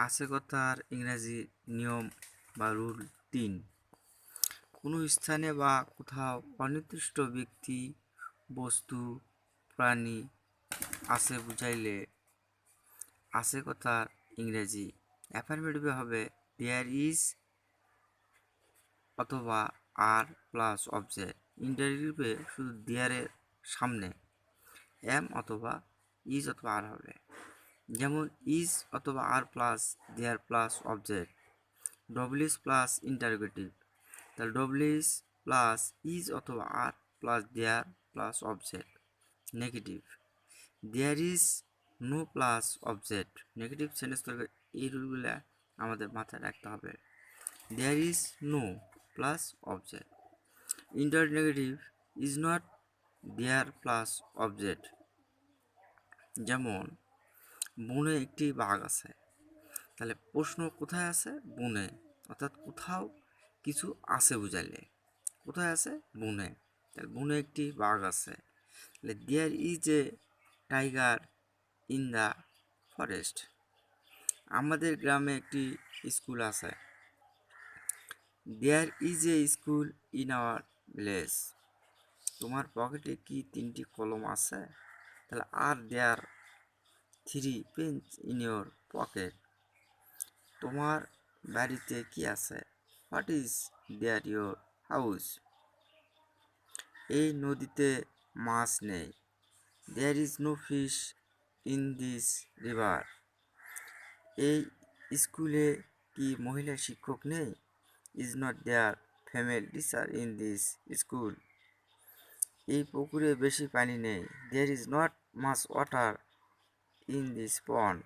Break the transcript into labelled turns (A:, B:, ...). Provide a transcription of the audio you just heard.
A: আছে কথার ইংরাজি নিয়ম বা রুল ৩। কোনো স্থানে বা কোথাও অনির্দিষ্ট ব্যক্তি, বস্তু, প্রাণী আছে বুঝাইলে আছে কথার ইংরেজি অ্যাফার্মেটিভে হবে দেয়ার ইজ অথবা আর প্লাস অবজেক্ট। ইন্টারভিউতে শুধু দেয়ারের সামনে এম অথবা ইজ অথবা আর হবে। যেমন ইজ অথবা are plus there plus object, W S plus interrogative. তাহলে ডব্লিউএস প্লাস ইজ অথবা are plus there plus object. Negative, there is no plus object. Negative sentence তৈরি এই রুলগুলো আমাদের মাথায় রাখতে হবে। There is no plus object. Internegative, is not there plus object. যেমন বনে একটি বাঘ আছে, তাহলে প্রশ্ন কোথায় আছে? বনে, অর্থাৎ কোথাও কিছু আছে বুঝাইলে। কোথায় আছে? বনে। তাহলে বনে একটি বাঘ আছে। তাহলে there is a tiger in the forest. আমাদের গ্রামে একটি স্কুল আছে। There is a school in our village. তোমার পকেটে কি 3টি কলম আছে? তাহলে আর there 3 pens in your pocket. তোমার বাড়িতে কি আছে? What is there your house? এই নদীতে মাছ নেই। There is no fish in this river. এই স্কুলে কি মহিলা শিক্ষক নেই? Is not there female teacher in this school. এই পুকুরে বেশি পানি নেই। There is not much water in this pond.